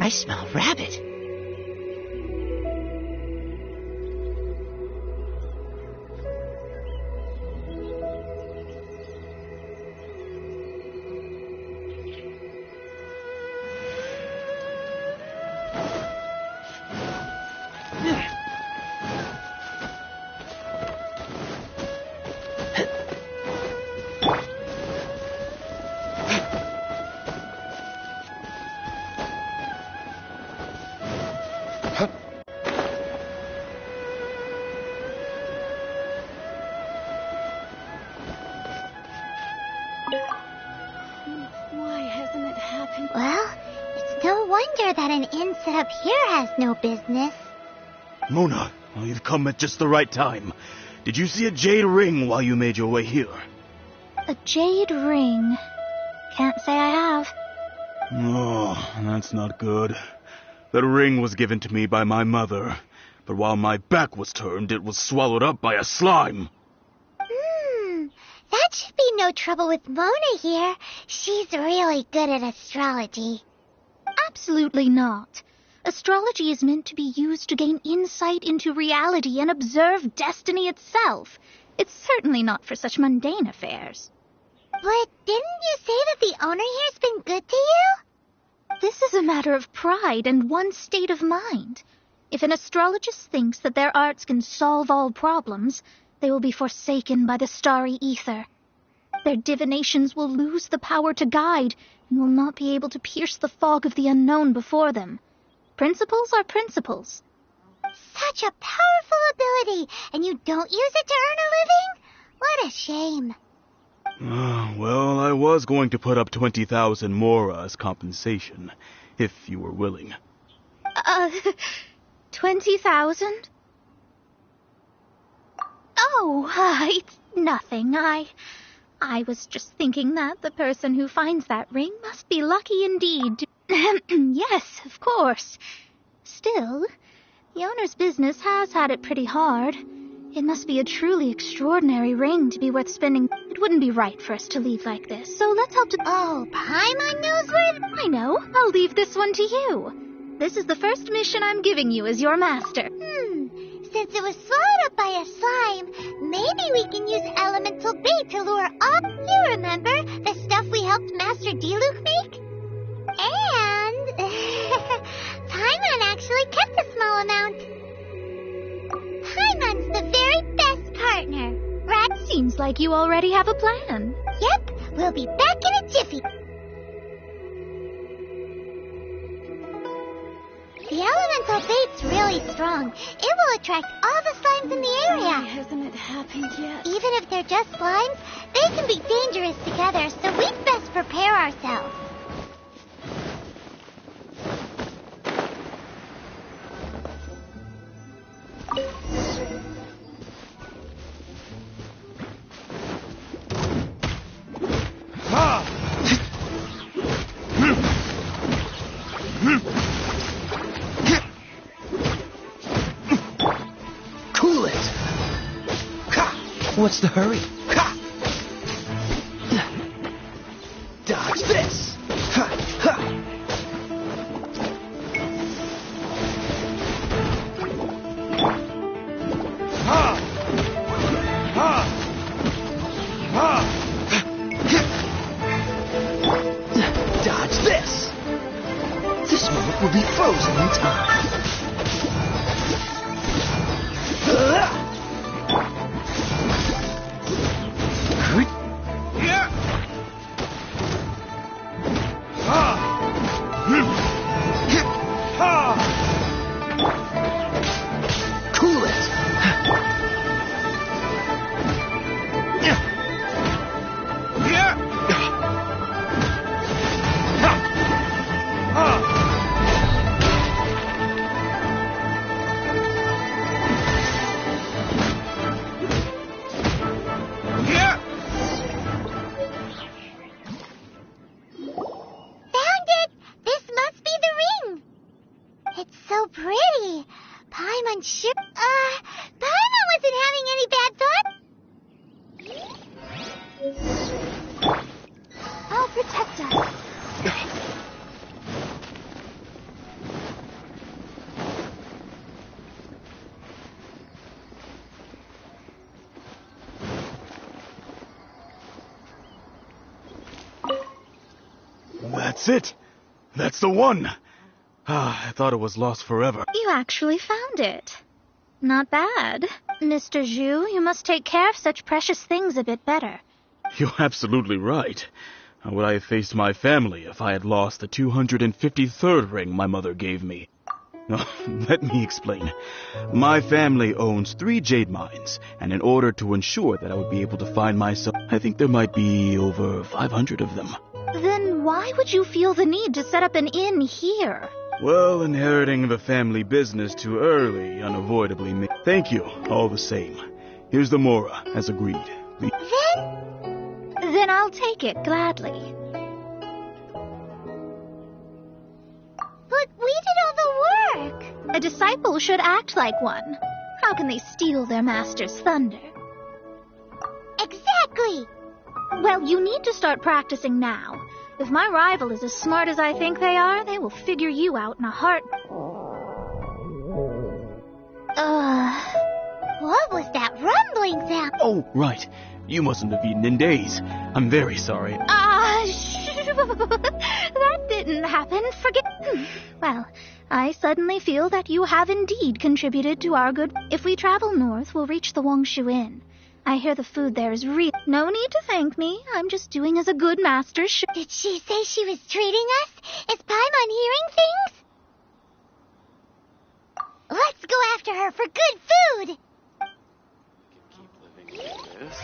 I smell rabbit. Well, it's no wonder that an inn set up here has no business. Mona, well, you've come at just the right time. Did you see a jade ring while you made your way here? A jade ring? Can't say I have. Oh, that's not good. That ring was given to me by my mother, but while my back was turned, it was swallowed up by a slime. That should be no trouble with Mona here. She's really good at astrology. Absolutely not. Astrology is meant to be used to gain insight into reality and observe destiny itself. It's certainly not for such mundane affairs. But didn't you say that the owner here's been good to you? This is a matter of pride and one's state of mind. If an astrologist thinks that their arts can solve all problems, they will be forsaken by the starry ether. Their divinations will lose the power to guide and will not be able to pierce the fog of the unknown before them. Principles are principles. Such a powerful ability, and you don't use it to earn a living? What a shame. Well, I was going to put up 20,000 mora as compensation, if you were willing. 20,000? Oh, it's nothing. I was just thinking that the person who finds that ring must be lucky indeed. Yes, of course. Still, the owner's business has had it pretty hard. It must be a truly extraordinary ring to be worth spending. It wouldn't be right for us to leave like this, so let's help to... Oh, Paimon knows where... I know. I'll leave this one to you. This is the first mission I'm giving you as your master. Since it was swallowed up by a slime, maybe we can use elemental bait to lure off. You remember the stuff we helped Master Diluc make? And Paimon actually kept a small amount. Paimon's the very best partner, right? Seems like you already have a plan. Yep, we'll be back in a jiffy. The elemental bait's really strong. It will attract all the slimes in the area. Why hasn't it happened yet? Even if they're just slimes, they can be dangerous together, so we'd best prepare ourselves. What's the hurry? Dodge this! Dodge this! This moment will be frozen in time. Paimon wasn't having any bad thoughts. 'I'll protect us. That's it! That's the one! I thought it was lost forever. You actually found it. Not bad. Mr. Zhu, you must take care of such precious things a bit better. You're absolutely right. How would I have faced my family if I had lost the 253rd ring my mother gave me? Let me explain. My family owns 3 jade mines, and in order to ensure that I would be able to find myself, I think there might be over 500 of them. Then why would you feel the need to set up an inn here? Well, inheriting the family business too early unavoidably made... Thank you, all the same. Here's the Mora, as agreed. Then I'll take it gladly. But we did all the work. A disciple should act like one. How can they steal their master's thunder? Exactly. Well, you need to start practicing now. If my rival is as smart as I think they are, they will figure you out in a heart. What was that rumbling sound? Oh, right. You mustn't have eaten in days. I'm very sorry. That didn't happen. Well, I suddenly feel that you have indeed contributed to our good. If we travel north, we'll reach the Wongshu Inn. I hear the food there is real. No need to thank me. I'm just doing as a good master should. Did she say she was treating us? Is Paimon hearing things? Let's go after her for good food! Keep living like this.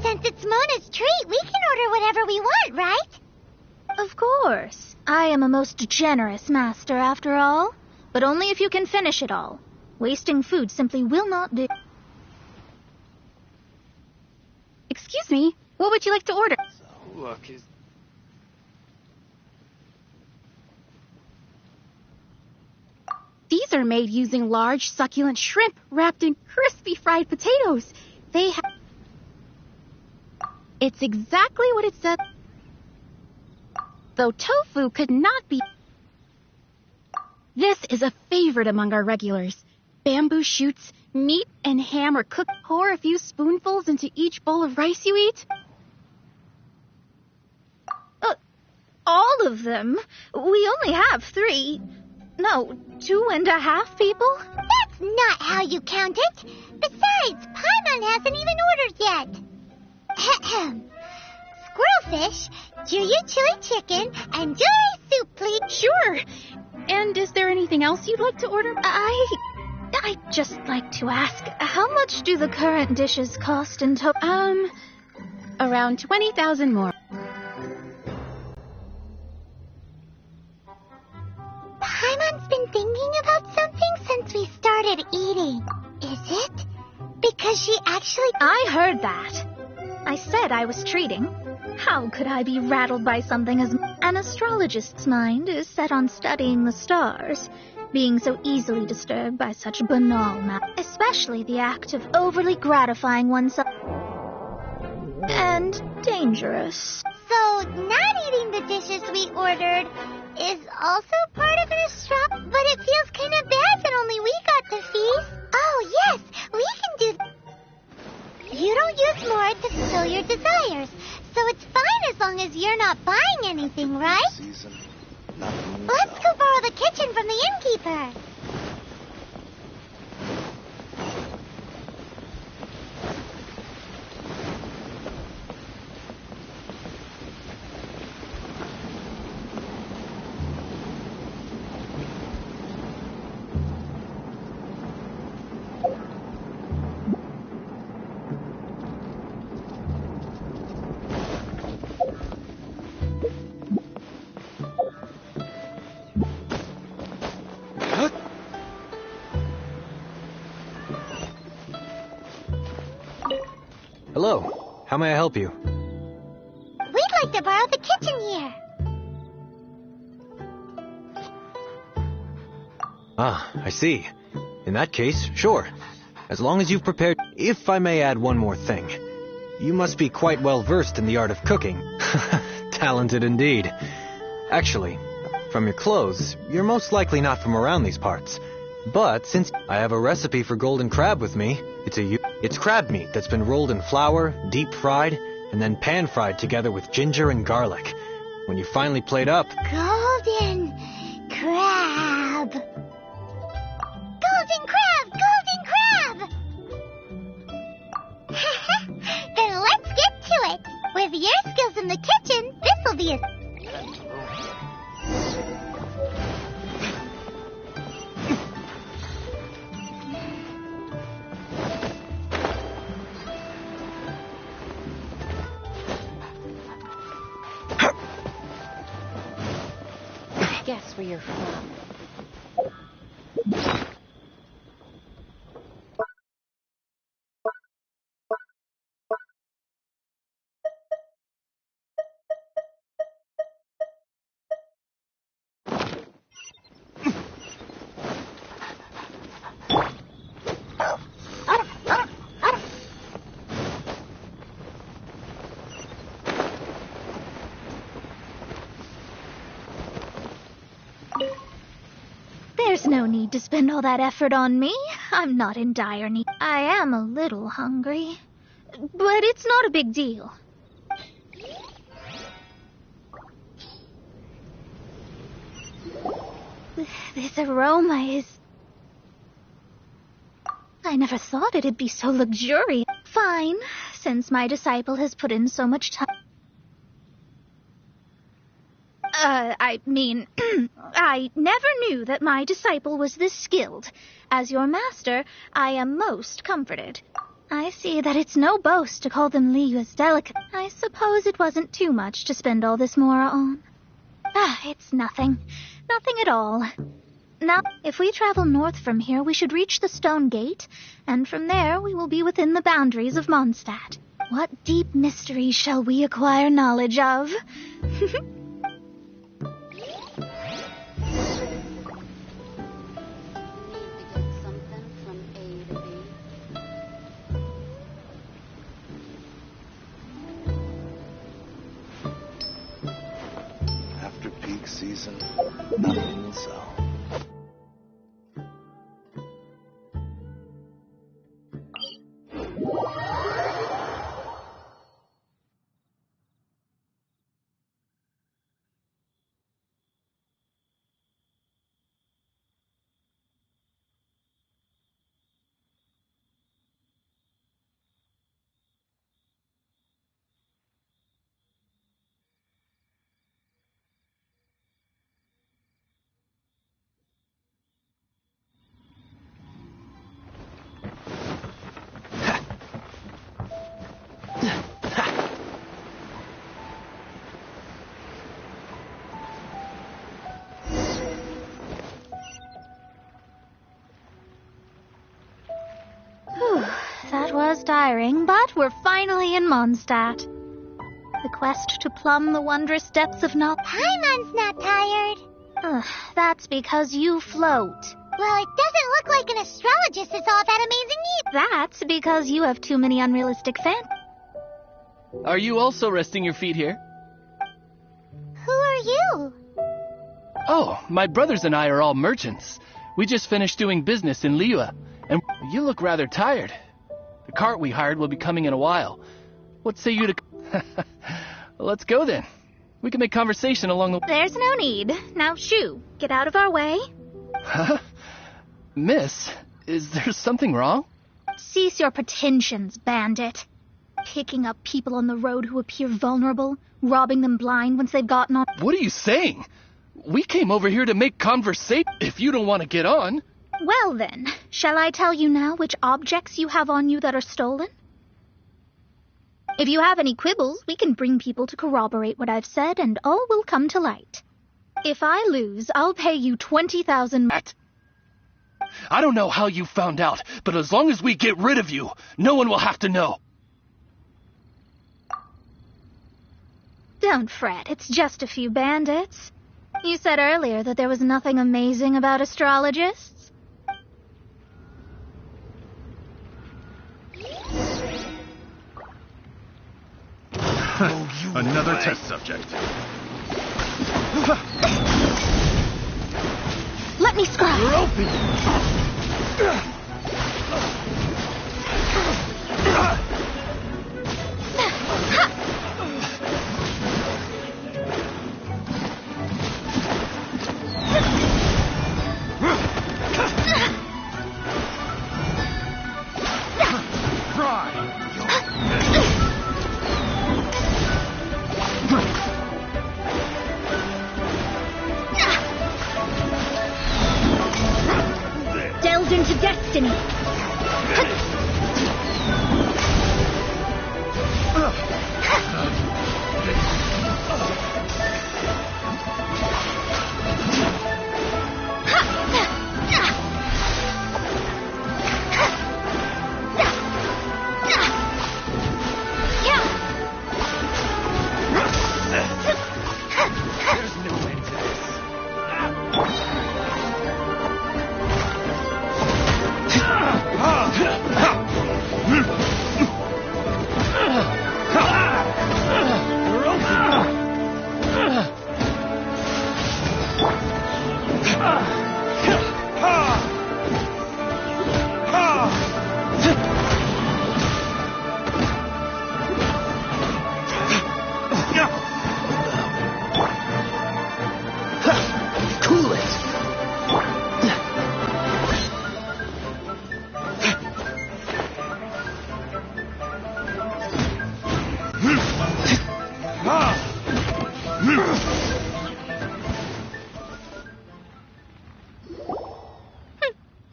Since it's Mona's treat, we can order whatever we want, right? Of course. I am a most generous master, after all. But only if you can finish it all. Wasting food simply will not do. Excuse me, what would you like to order? Look, These are made using large, succulent shrimp wrapped in crispy fried potatoes. They have... It's exactly what it said. Though tofu could not be... This is a favorite among our regulars. Bamboo shoots, meat, and ham are cooked. Pour a few spoonfuls into each bowl of rice you eat. All of them? We only have 3. No, 2.5 people? That's not how you count it. Besides, Paimon hasn't even ordered yet. Squirrelfish, Juyu chili chicken, and jewelry soup, please. Sure. And is there anything else you'd like to order? I'd just like to ask, how much do the current dishes cost in total? Around 20,000 more. Paimon's been thinking about something since we started eating. Is it? Because she actually... I heard that. I said I was treating. How could I be rattled by something as... An astrologist's mind is set on studying the stars, being so easily disturbed by such banal matter, especially the act of overly gratifying oneself. And dangerous. So, not eating the dishes we ordered is also part of an astrology, but it feels kind of bad that only we got to feast. Oh, yes, we can do... You don't use more to fulfill your desires, so it's fine as long as you you're not buying anything, right? Season. Nothing. Let's go borrow the kitchen from the innkeeper. Hello. How may I help you? We'd like to borrow the kitchen here. Ah, I see. In that case, sure. As long as you've prepared... If I may add one more thing. You must be quite well versed in the art of cooking. Talented indeed. Actually, from your clothes, you're most likely not from around these parts. But since I have a recipe for golden crab with me, it's crab meat that's been rolled in flour, deep fried, and then pan fried together with ginger and garlic. When you finally plate up... Golden crab. Golden crab! Golden crab! Then let's get to it. With your skills in the kitchen, this'll be a... Guess where you're from. There's no need to spend all that effort on me. I'm not in dire need. I am a little hungry, but it's not a big deal. This aroma is... I never thought it'd be so luxurious. Fine, since my disciple has put in so much time. I mean, I never knew that my disciple was this skilled. As your master, I am most comforted. I see that it's no boast to call them Liyue's delicate. I suppose it wasn't too much to spend all this mora on. It's nothing. Nothing at all. Now, if we travel north from here, we should reach the Stone Gate, and from there we will be within the boundaries of Mondstadt. What deep mystery shall we acquire knowledge of? After peak season, nothing will sell. That was tiring, but we're finally in Mondstadt. The quest to plumb the wondrous depths of knowledge. Paimon's not tired. That's because you float. Well, it doesn't look like an astrologist is all that amazing either. That's because you have too many unrealistic fantasies. Are you also resting your feet here? Who are you? Oh, my brothers and I are all merchants. We just finished doing business in Liyue, and you look rather tired. The cart we hired will be coming in a while. What say you to... Let's go then. We can make conversation along the... There's no need. Now, shoo, get out of our way. Huh? Miss, is there something wrong? Cease your pretensions, bandit. Picking up people on the road who appear vulnerable, robbing them blind once they've gotten on... What are you saying? We came over here to make conversation. If you don't want to get on... Well then, shall I tell you now which objects you have on you that are stolen? If you have any quibbles, we can bring people to corroborate what I've said, and all will come to light. If I lose, I'll pay you 20,000... I don't know how you found out, but as long as we get rid of you, no one will have to know. Don't fret, it's just a few bandits. You said earlier that there was nothing amazing about astrologists. Another test subject. Let me scry. You're open. Delve into destiny.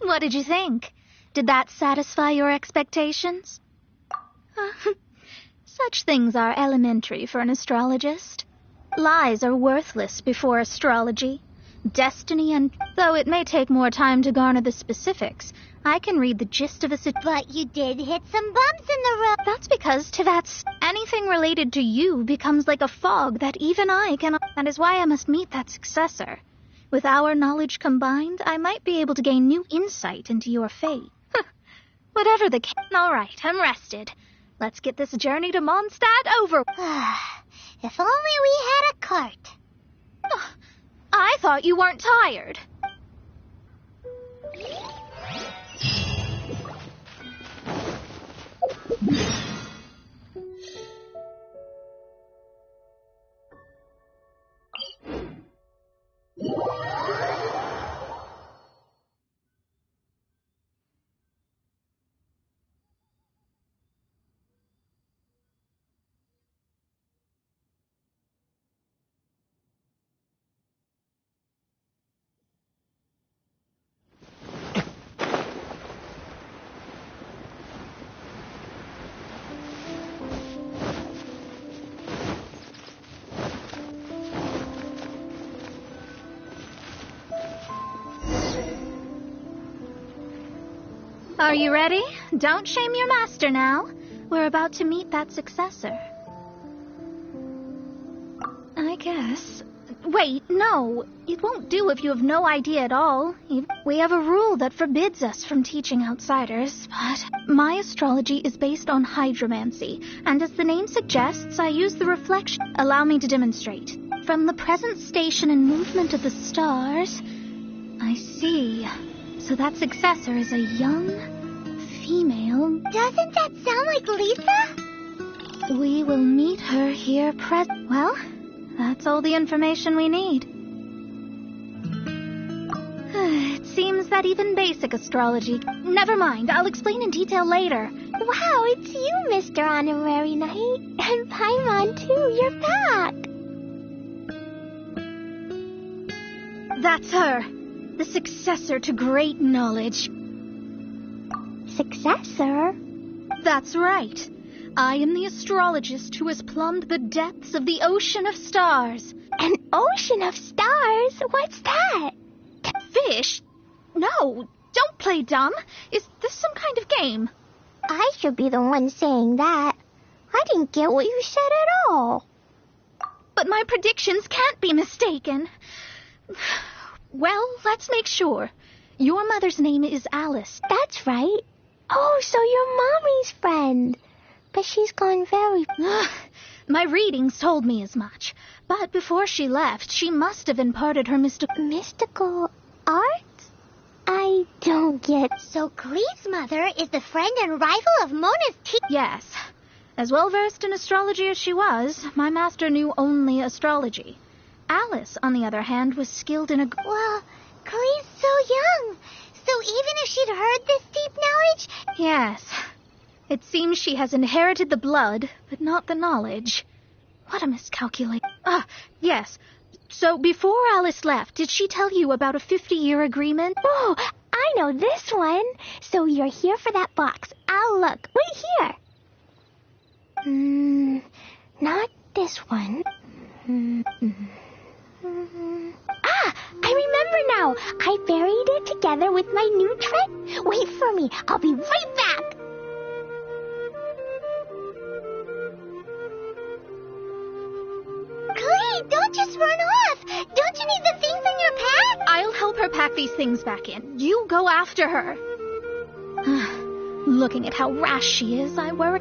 What did you think? Did that satisfy your expectations? Such things are elementary for an astrologist. Lies are worthless before astrology. Destiny and... Though it may take more time to garner the specifics, I can read the gist of a... But you did hit some bumps in the road. That's because anything related to you becomes like a fog that even I cannot... That is why I must meet that successor. With our knowledge combined, I might be able to gain new insight into your fate. Whatever the case... All right, I'm rested. Let's get this journey to Mondstadt over. If only we had a cart. I thought you weren't tired. Are you ready? Don't shame your master now. We're about to meet that successor. I guess. Wait, no. It won't do if you have no idea at all. We have a rule that forbids us from teaching outsiders, but my astrology is based on hydromancy, and as the name suggests, I use the reflection. Allow me to demonstrate. From the present station and movement of the stars, I see. So that successor is a young female. Doesn't that sound like Lisa? We will meet her here Well, That's all the information we need. It seems that even basic astrology... Never mind, I'll explain in detail later. Wow, it's you, Mr. Honorary Knight. And Paimon, too, you're back. That's her. The successor to great knowledge. Successor? That's right. I am the astrologist who has plumbed the depths of the ocean of stars. An ocean of stars? What's that? Fish? No, don't play dumb. Is this some kind of game? I should be the one saying that. I didn't get what you said at all. But my predictions can't be mistaken. Well, let's make sure. Your mother's name is Alice. That's right. Oh, so you're Mommy's friend. But she's gone very... My readings told me as much. But before she left, she must have imparted her Mystical arts? I don't get... So Klee's mother is the friend and rival of Mona's teacher? Yes. As well-versed in astrology as she was, my master knew only astrology. Alice, on the other hand, was skilled in Well, Klee's so young. So even if she'd heard this deep knowledge... Yes. It seems she has inherited the blood, but not the knowledge. What a miscalculation. Yes. So before Alice left, did she tell you about a 50-year agreement? Oh, I know this one. So you're here for that box. I'll look. Wait here. Not this one. I remember now. I buried it together with my new trick. Wait for me. I'll be right back. Klee, don't just run off. Don't you need the things in your pack? I'll help her pack these things back in. You go after her. Looking at how rash she is, I worry.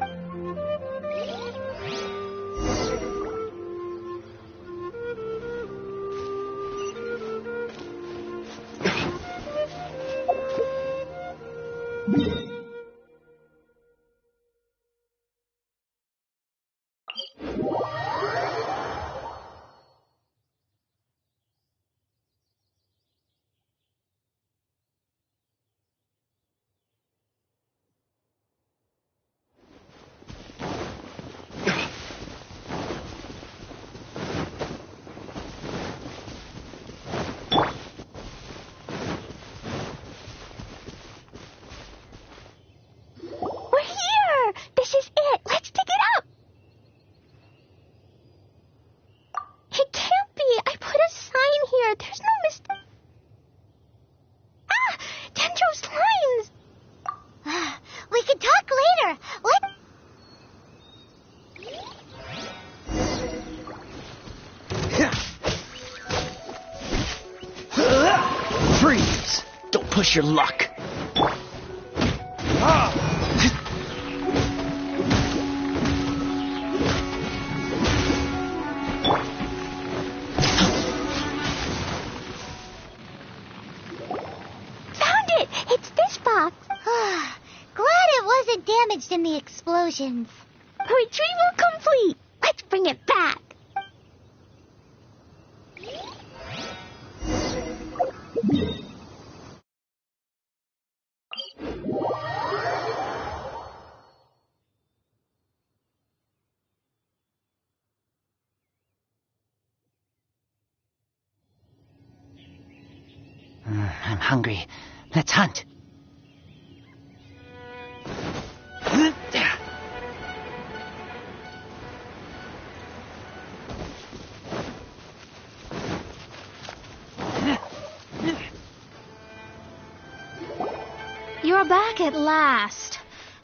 Freeze! Don't push your luck. Found it! It's this box. Glad it wasn't damaged in the explosions. Retrieval complete. Let's bring it back. I'm hungry. Let's hunt. You're back at last.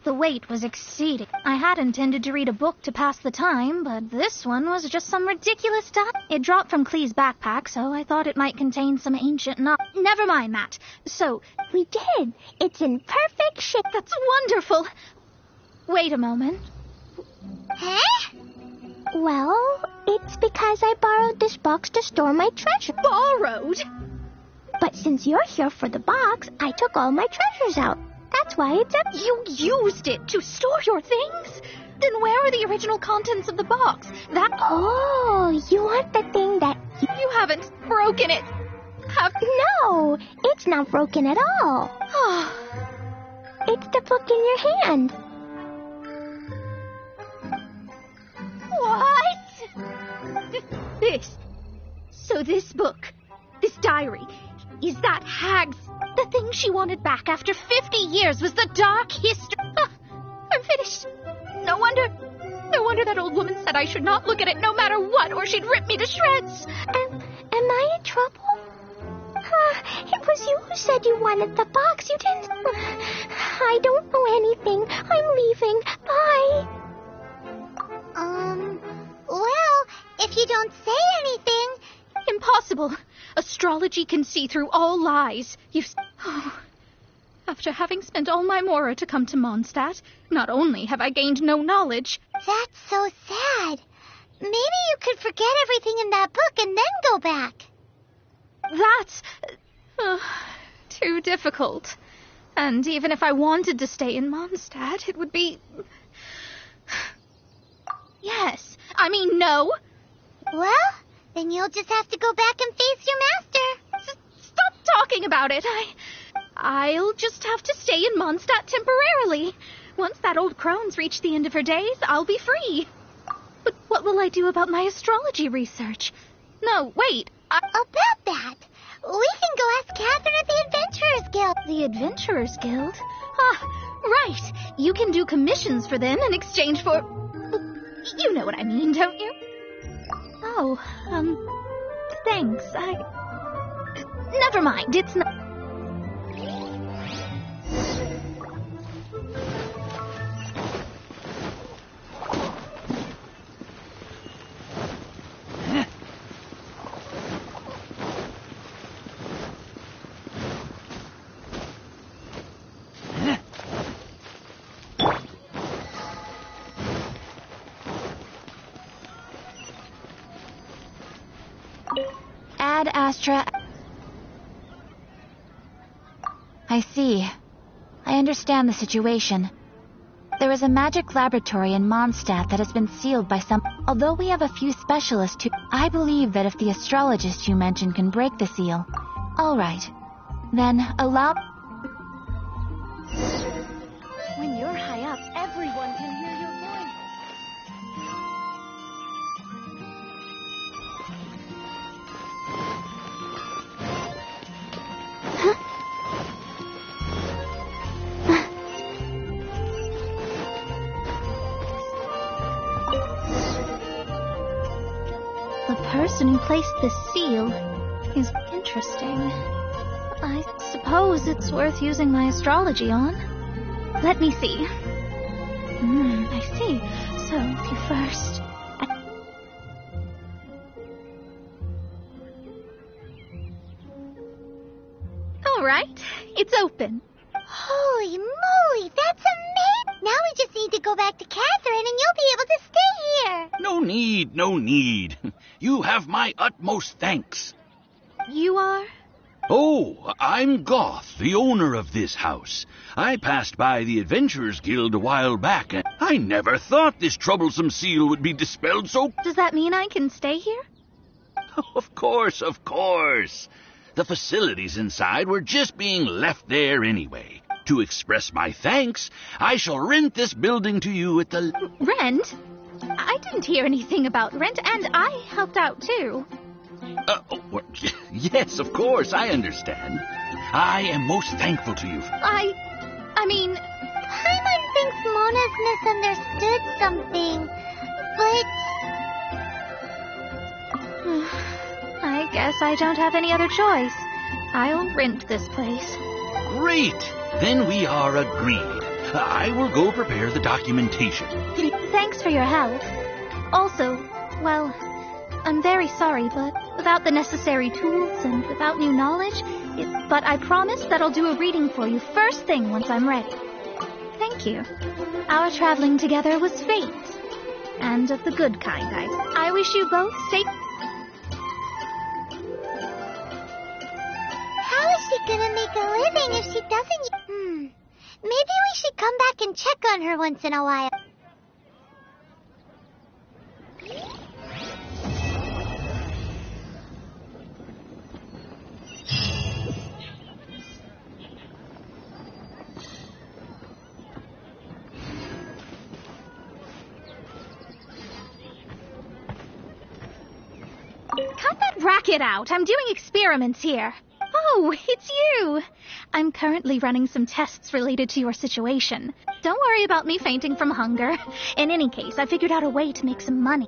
The wait was exceeding. I had intended to read a book to pass the time, but this one was just some ridiculous stuff. It dropped from Klee's backpack, so I thought it might contain some ancient knowledge. Never mind that. So, We did. It's in perfect shape. that's wonderful. Wait a moment. Huh? Well, it's because I borrowed this box to store my treasure. Borrowed? But since you're here for the box, I took all my treasures out. That's why it's empty. You used it to store your things? Then where are the original contents of the box? Oh, you want the thing that... You haven't broken it. No, it's not broken at all. It's the book in your hand. What? This book, this diary, is that Hag's... The thing she wanted back after 50 years was the dark history... I'm finished. No wonder that old woman said I should not look at it no matter what, or she'd rip me to shreds. Am I in trouble? It was you who said you wanted the box. You didn't... I don't know anything. I'm leaving. Bye. Well, if you don't say anything... Impossible. Astrology can see through all lies. After having spent all my mora to come to Mondstadt, not only have I gained no knowledge... That's so sad. Maybe you could forget everything in that book and then go back. That's... too difficult. And even if I wanted to stay in Mondstadt, it would be... Yes. I mean, no. Well, then you'll just have to go back and face your master. Stop talking about it. I'll just have to stay in Mondstadt temporarily. Once that old crone's reached the end of her days, I'll be free. But what will I do about my astrology research? No, wait. About that, we can go ask Catherine at the Adventurers Guild. The Adventurers Guild? Ah, right. You can do commissions for them in exchange for... You know what I mean, don't you? Oh, thanks. Never mind, it's not... Ad Astra... I see. I understand the situation. There is a magic laboratory in Mondstadt that has been sealed by some... Although we have a few specialists who... I believe that if the astrologist you mentioned can break the seal... All right. Then allow... When you're high up, everyone can hear your voice. The person who placed this seal is interesting. I suppose it's worth using my astrology on. Let me see. I see. So, if you first... All right, it's open. Holy moly, that's amazing! Now we just need to go back to Catherine and you'll be able to stay here. No need. You have my utmost thanks. You are? Oh, I'm Goth, the owner of this house. I passed by the Adventurers Guild a while back, and I never thought this troublesome seal would be dispelled so... Does that mean I can stay here? Of course. The facilities inside were just being left there anyway. To express my thanks, I shall rent this building to you at the... Rent? I didn't hear anything about rent, and I helped out too. Yes, of course, I understand. I am most thankful to you. I mean... Paimon thinks Mona's misunderstood something, but... I guess I don't have any other choice. I'll rent this place. Great! Then we are agreed. I will go prepare the documentation. Thanks for your help. Also, well, I'm very sorry, but without the necessary tools and without new knowledge, but I promise that I'll do a reading for you first thing once I'm ready. Thank you. Our traveling together was fate. And of the good kind, I wish you both safe... How is she gonna make a living if she doesn't... Maybe we should come back and check on her once in a while. Cut that racket out. I'm doing experiments here. Oh, it's you. I'm currently running some tests related to your situation. Don't worry about me fainting from hunger. In any case, I figured out a way to make some money.